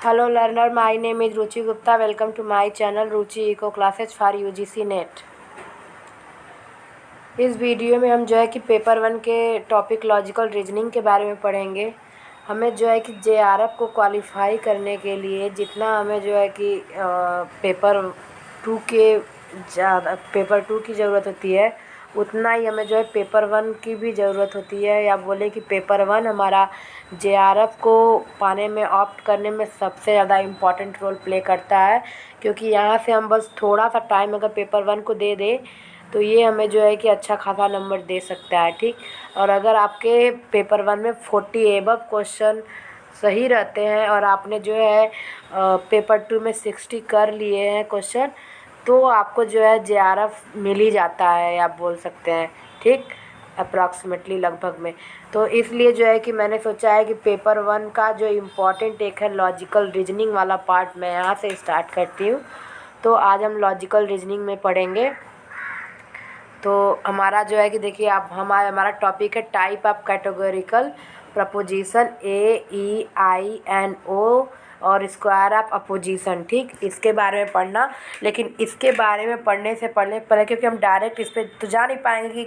Hello learner, my name is Ruchi Gupta. Welcome to my channel Ruchi Eco Classes for UGC net. इस video में हम जो है कि पेपर 1 के टॉपिक लॉजिकल रीजनिंग के बारे में पढ़ेंगे। हमें जो है कि JRF को क्वालिफाई करने के लिए जितना हमें जो है कि पेपर 2 की ज़रूरत होती है उतना ही हमें जो है पेपर 1 की भी ज़रूरत होती है, या बोले कि पेपर 1 हमारा JRF को पाने में ऑप्ट करने में सबसे ज़्यादा इम्पॉर्टेंट रोल प्ले करता है, क्योंकि यहाँ से हम बस थोड़ा सा टाइम अगर पेपर 1 को दे दें तो ये हमें जो है कि अच्छा खासा नंबर दे सकता है। ठीक, और अगर आपके पेपर 1 में 40 एबव क्वेश्चन सही रहते हैं और आपने जो है पेपर 2 में 60 कर लिए हैं क्वेश्चन, तो आपको जो है JRF मिल ही जाता है, आप बोल सकते हैं। ठीक, अप्रॉक्सीमेटली लगभग में। तो इसलिए जो है कि मैंने सोचा है कि पेपर 1 का जो इम्पोर्टेंट एक है लॉजिकल रीजनिंग वाला पार्ट, मैं यहाँ से स्टार्ट करती हूँ। तो आज हम लॉजिकल रीजनिंग में पढ़ेंगे। तो हमारा जो है कि देखिए आप हमारा टॉपिक है type of categorical preposition AEINO और स्क्वायर ऑफ अपोजिशन। ठीक, इसके बारे में पढ़ना, लेकिन इसके बारे में पढ़ने से पहले क्योंकि हम डायरेक्ट इस पर तो जा नहीं पाएंगे कि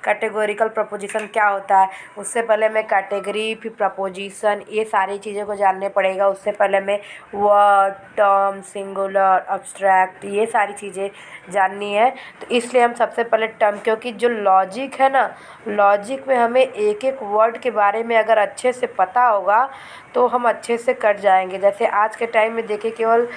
कैटेगोरिकल प्रपोजिशन क्या होता है। उससे पहले मैं कैटेगरी, फिर प्रपोजिशन, ये सारी चीज़ों को जानने पड़ेगा। उससे पहले मैं वर्ड, टर्म, सिंगुलर, अब्स्ट्रैक्ट, ये सारी चीज़ें जाननी है। तो इसलिए हम सबसे पहले टर्म, क्योंकि जो लॉजिक है ना, लॉजिक में हमें एक एक वर्ड के बारे में अगर अच्छे से पता होगा तो हम अच्छे से कर जाएंगे। जैसे आज के टाइम में देखिए केवल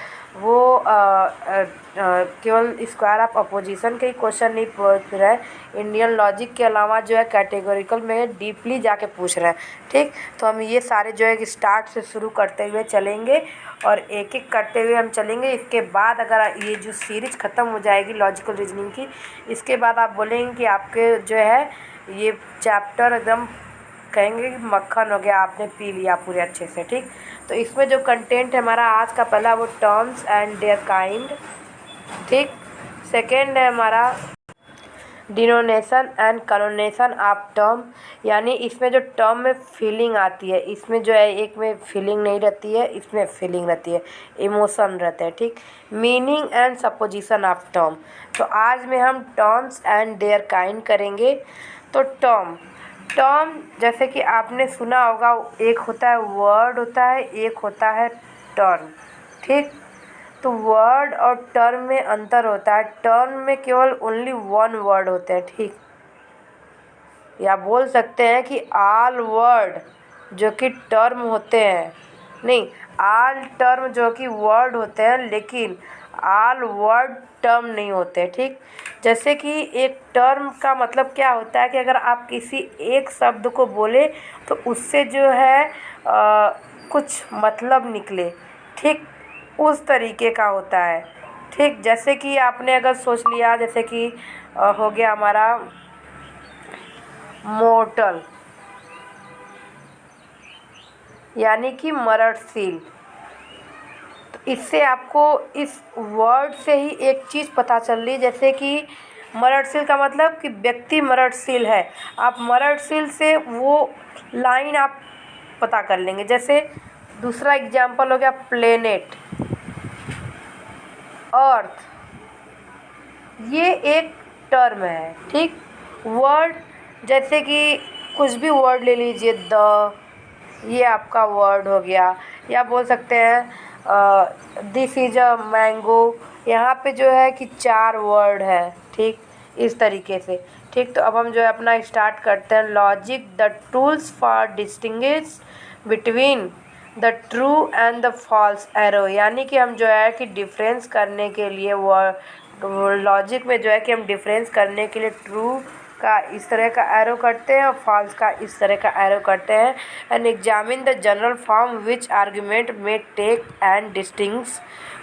केवल स्क्वायर ऑफ अपोजिशन के ही क्वेश्चन नहीं पूछ रहे हैं, इंडियन लॉजिक के अलावा जो है कैटेगोरिकल में डीपली जाके पूछ रहे हैं। ठीक, तो हम ये सारे जो है कि स्टार्ट से शुरू करते हुए चलेंगे और एक एक करते हुए हम चलेंगे। इसके बाद अगर ये जो सीरीज ख़त्म हो जाएगी लॉजिकल रीजनिंग की, इसके बाद आप बोलेंगे कि आपके जो है ये चैप्टर एकदम कहेंगे कि मक्खन हो गया, आपने पी लिया पूरे अच्छे से। ठीक, तो इसमें जो कंटेंट है हमारा आज का पहला वो टर्म्स एंड देयर काइंड। ठीक, सेकेंड है हमारा डिनोनेशन एंड कनोनेशन ऑफ टर्म, यानी इसमें जो टर्म में फीलिंग आती है, इसमें जो है एक में फीलिंग नहीं रहती है, इसमें फीलिंग रहती है, इमोशन रहते हैं। ठीक, meaning and supposition of term. तो आज में हम टर्म्स एंड देयर काइंड करेंगे। तो टर्म जैसे कि आपने सुना होगा, एक होता है वर्ड होता है, एक होता है टर्म। ठीक, तो वर्ड और टर्म में अंतर होता है। टर्म में केवल ओनली वन वर्ड होते हैं। ठीक, या बोल सकते हैं कि ऑल वर्ड जो कि टर्म होते हैं, नहीं, ऑल टर्म जो कि वर्ड होते हैं, लेकिन ऑल वर्ड टर्म नहीं होते। ठीक, जैसे कि एक टर्म का मतलब क्या होता है कि अगर आप किसी एक शब्द को बोले तो उससे जो है कुछ मतलब निकले। ठीक, उस तरीके का होता है। ठीक, जैसे कि आपने अगर सोच लिया, जैसे कि हो गया हमारा मोर्टल, यानी कि मरणशील। तो इससे आपको इस वर्ड से ही एक चीज़ पता चल रही, जैसे कि मरणशील का मतलब कि व्यक्ति मरणशील है। आप मरणशील से वो लाइन आप पता कर लेंगे। जैसे दूसरा एग्जाम्पल हो गया प्लेनेट, अर्थ, ये एक टर्म है। ठीक, वर्ड जैसे कि कुछ भी वर्ड ले लीजिए, ये आपका वर्ड हो गया, या बोल सकते हैं दिस इज अ मैंगो, यहाँ पे जो है कि 4 वर्ड है। ठीक, इस तरीके से। ठीक, तो अब हम जो है अपना स्टार्ट करते हैं। Logic, the tools for distinguish between the true and the false arrow, यानी कि हम जो है कि डिफरेंस करने के लिए लॉजिक में जो है कि हम डिफरेंस करने के लिए ट्रू का इस तरह का एरो करते हैं और फॉल्स का इस तरह का एरो करते हैं। And examine the general form which argument may take and distinguish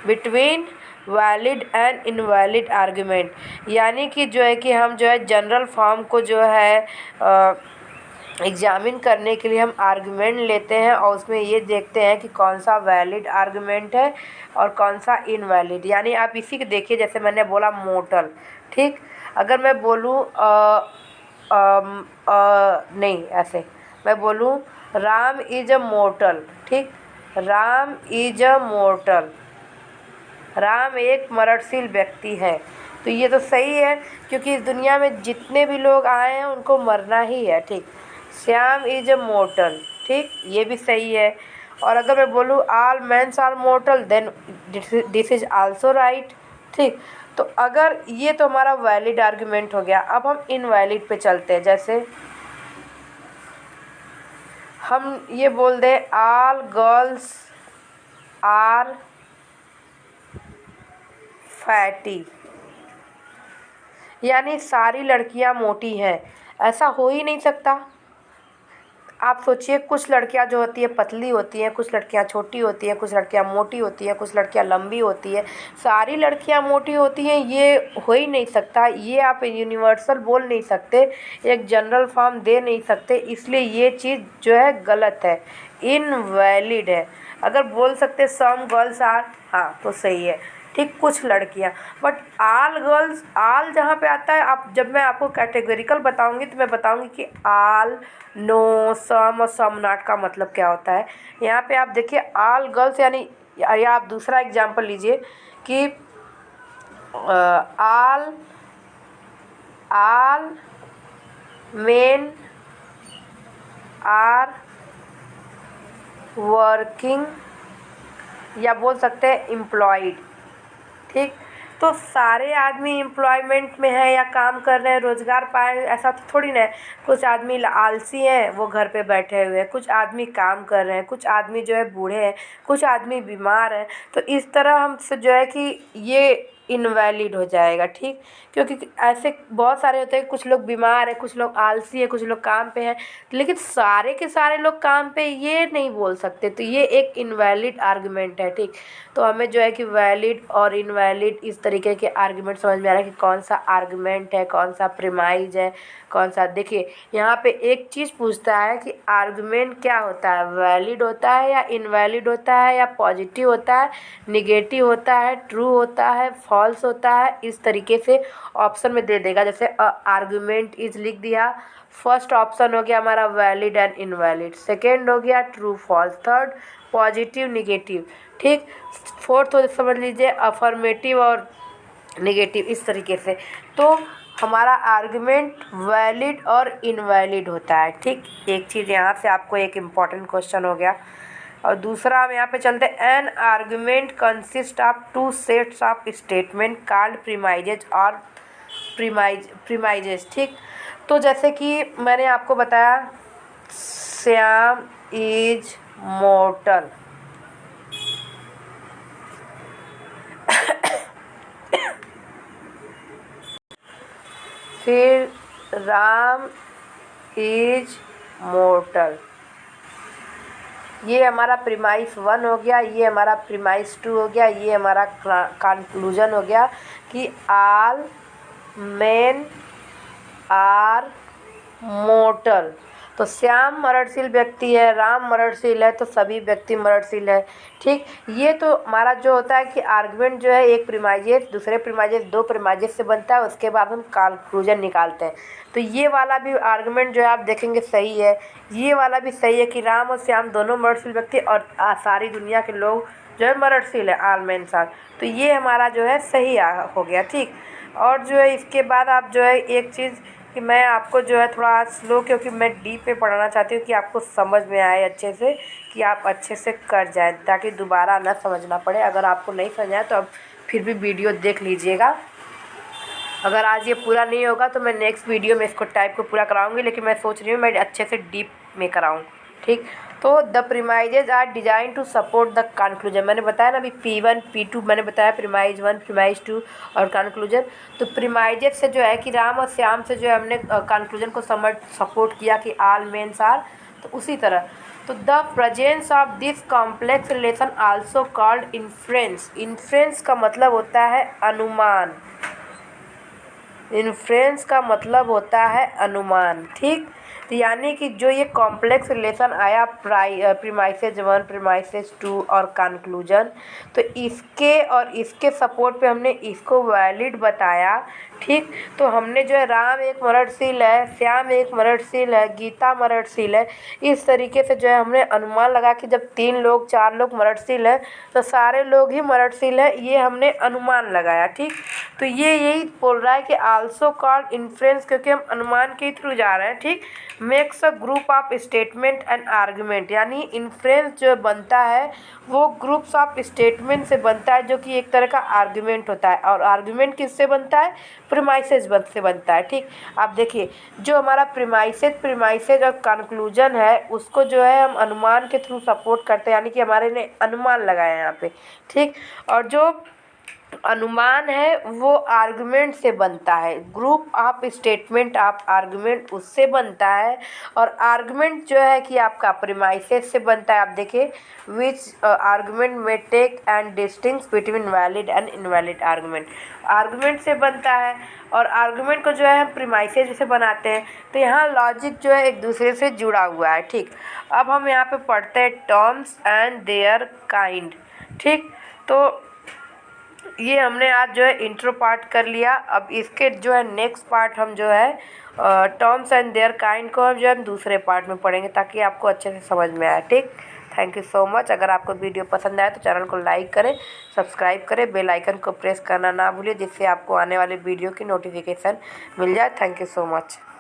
between valid and invalid argument, यानी कि जो है कि हम जो है जनरल फॉर्म को जो है एग्जामिन करने के लिए हम आर्गुमेंट लेते हैं और उसमें ये देखते हैं कि कौन सा वैलिड आर्गुमेंट है और कौन सा इनवैलिड। यानी आप इसी के देखिए, जैसे मैंने बोला मोर्टल। ठीक, अगर मैं बोलूँ नहीं, ऐसे मैं बोलूँ राम इज अ मोर्टल। ठीक, Ram is a mortal, Ram एक मरणशील व्यक्ति है। तो ये तो सही है, क्योंकि इस दुनिया में जितने भी लोग आए हैं उनको मरना ही है, ठीक। श्याम इज अ मोर्टल, ठीक, ये भी सही है। और अगर मैं बोलूँ all mens are mortal then this is also right, ठीक। तो अगर ये तो हमारा वैलिड आर्गुमेंट हो गया। अब हम इनवैलिड पे चलते हैं। जैसे हम ये बोल दें ऑल गर्ल्स आर फैटी, यानी सारी लड़कियां मोटी हैं। ऐसा हो ही नहीं सकता। आप सोचिए, कुछ लड़कियां जो होती है पतली होती हैं, कुछ लड़कियां छोटी होती हैं, कुछ लड़कियां मोटी होती हैं, कुछ लड़कियां लंबी होती है। सारी लड़कियां मोटी होती हैं, ये हो ही नहीं सकता। ये आप यूनिवर्सल बोल नहीं सकते, एक जनरल फॉर्म दे नहीं सकते, इसलिए ये चीज़ जो है गलत है, इनवैलिड है। अगर बोल सकते सम गर्ल्स आर, हाँ तो सही है, ठीक, कुछ लड़कियां। बट आल गर्ल्स, आल जहाँ पे आता है, आप जब मैं आपको कैटेगोरिकल बताऊंगी तो मैं बताऊंगी कि आल, नो, सम और सम नॉट का मतलब क्या होता है। यहाँ पे आप देखिए आल गर्ल्स, यानी या आप दूसरा एग्जांपल लीजिए कि आल आल मेन आर वर्किंग, या बोल सकते हैं एम्प्लॉयड, ठीक। तो सारे आदमी एम्प्लॉयमेंट में है या काम कर रहे हैं, रोज़गार पाए, ऐसा तो थोड़ी ना है। कुछ आदमी आलसी हैं, वो घर पे बैठे हुए हैं, कुछ आदमी काम कर रहे हैं, कुछ आदमी जो है बूढ़े हैं, कुछ आदमी बीमार हैं। तो इस तरह हमसे जो है कि ये इनवैलिड हो जाएगा, ठीक। क्योंकि ऐसे बहुत सारे होते हैं, कुछ लोग बीमार हैं, कुछ लोग आलसी हैं, कुछ लोग काम पे हैं, लेकिन सारे के सारे लोग काम पे, ये नहीं बोल सकते। तो ये एक इनवैलिड आर्गुमेंट है, ठीक। तो हमें जो है कि वैलिड और इनवैलिड इस तरीके के आर्गुमेंट समझ में आ रहा है कि कौन सा आर्गुमेंट है, कौन सा प्रीमाइज है, कौन सा। देखिए यहाँ पे एक चीज़ पूछता है कि आर्गुमेंट क्या होता है, वैलिड होता है या इनवैलिड होता है, या पॉजिटिव होता है, निगेटिव होता है, ट्रू होता है, फॉल्स होता है। इस तरीके से ऑप्शन में दे देगा। जैसे आर्गुमेंट इज लिख दिया, फर्स्ट ऑप्शन हो गया हमारा वैलिड एंड इनवैलिड, सेकेंड हो गया true false, third positive negative, ठीक। फोर्थ हो समझ लीजिए अफर्मेटिव और निगेटिव, इस तरीके से। तो हमारा आर्गुमेंट वैलिड और इनवैलिड होता है, ठीक। एक चीज़ यहाँ से आपको एक इम्पॉर्टेंट क्वेश्चन हो गया। और दूसरा हम यहाँ पे चलते हैं, an argument consist of two sets of statement called premises और प्रीमाइजेज, ठीक। तो जैसे कि मैंने आपको बताया श्याम इज मोर्टल, फिर राम इज मोर्टल, ये हमारा प्रीमाइस 1 हो गया, ये हमारा प्रीमाइस 2 हो गया, ये हमारा कंक्लूजन हो गया कि ऑल मेन आर मोर्टल। तो श्याम मरणशील व्यक्ति है, राम मरणशील है, तो सभी व्यक्ति मरणशील है, ठीक। ये तो हमारा जो होता है कि आर्गुमेंट जो है एक प्रीमाइजेस, दूसरे प्रीमाइजेस, दो प्रीमाइजेस से बनता है, उसके बाद हम कंक्लूजन निकालते हैं। तो ये वाला भी आर्गुमेंट जो है आप देखेंगे सही है, ये वाला भी सही है कि राम और श्याम दोनों मरणशील व्यक्ति और सारी दुनिया के लोग जो है मरणशील है, ऑल मेंस आर। तो ये हमारा जो है सही हो गया, ठीक। और जो है इसके बाद आप जो है एक चीज़ कि मैं आपको जो है थोड़ा स्लो, क्योंकि मैं डीप पे पढ़ाना चाहती हूँ कि आपको समझ में आए अच्छे से, कि आप अच्छे से कर जाए, ताकि दोबारा ना समझना पड़े। अगर आपको नहीं समझ आए तो अब फिर भी वीडियो देख लीजिएगा। अगर आज ये पूरा नहीं होगा तो मैं नेक्स्ट वीडियो में इसको टाइप को पूरा कराऊंगी, लेकिन मैं सोच रही हूँ मैं अच्छे से डीप में कराऊँ, ठीक। तो the premises are design to support the conclusion, मैंने बताया ना अभी P1 P2 मैंने बताया, प्रीमाइज 1 प्रीमाइज 2 और कंक्लूजन। तो प्रीमाइजेज से जो है कि राम और श्याम से जो है हमने कंक्लूजन को सपोर्ट किया कि ऑल मेंस आर, तो उसी तरह। तो the presence of this complex relation also called inference, inference का मतलब होता है अनुमान, इन्फ्रेंस का मतलब होता है अनुमान, ठीक। तो यानी कि जो ये कॉम्प्लेक्स रिलेशन आया प्रीमाइसेस 1 प्रीमाइसेस 2 और कंक्लूजन, तो इसके और इसके सपोर्ट पे हमने इसको वैलिड बताया। ठीक, तो हमने जो है राम एक मरणशील है, श्याम एक मरणशील है, गीता मरणशील है, इस तरीके से जो है हमने अनुमान लगा कि जब 3 लोग 4 लोग मरणशील है तो सारे लोग ही मरणशील है, ये हमने अनुमान लगाया। ठीक, तो ये यही बोल रहा है कि आल्सो कॉल्ड इन्फ्रेंस, क्योंकि हम अनुमान के थ्रू जा रहे हैं। ठीक, makes a group of statement and argument, यानी इन्फ्रेंस जो बनता है वो ग्रुप्स ऑफ स्टेटमेंट से बनता है, जो कि एक तरह का आर्गुमेंट होता है। और आर्गुमेंट किससे बनता है? प्रीमाइसेस से बनता है। ठीक, आप देखिए जो हमारा प्रीमाइसेस और कंक्लूजन है उसको जो है हम अनुमान के थ्रू सपोर्ट करते हैं, यानी कि हमारे ने अनुमान लगाया यहाँ पे। ठीक, और जो अनुमान है वो आर्गुमेंट से बनता है, group of statement of argument उससे बनता है। और आर्गुमेंट जो है कि आपका प्रीमाइसेस से बनता है। आप देखिए विच आर्गुमेंट में take and distinguish between valid and invalid argument, argument से बनता है। और आर्गुमेंट को जो है हम प्रीमाइसेस से बनाते हैं, तो यहाँ लॉजिक जो है एक दूसरे से जुड़ा हुआ है। ठीक, अब हम यहाँ पे पढ़ते हैं टर्म्स एंड देयर काइंड। ठीक, तो ये हमने आज जो है इंट्रो पार्ट कर लिया। अब इसके जो है नेक्स्ट पार्ट हम जो है टर्म्स एंड देयर काइंड को हम जो है दूसरे पार्ट में पढ़ेंगे, ताकि आपको अच्छे से समझ में आए। ठीक, थैंक यू सो मच। अगर आपको वीडियो पसंद आए तो चैनल को लाइक करें, सब्सक्राइब करें, बेल आइकन को प्रेस करना ना भूलिए, जिससे आपको आने वाले वीडियो की नोटिफिकेशन मिल जाए। Thank you so much.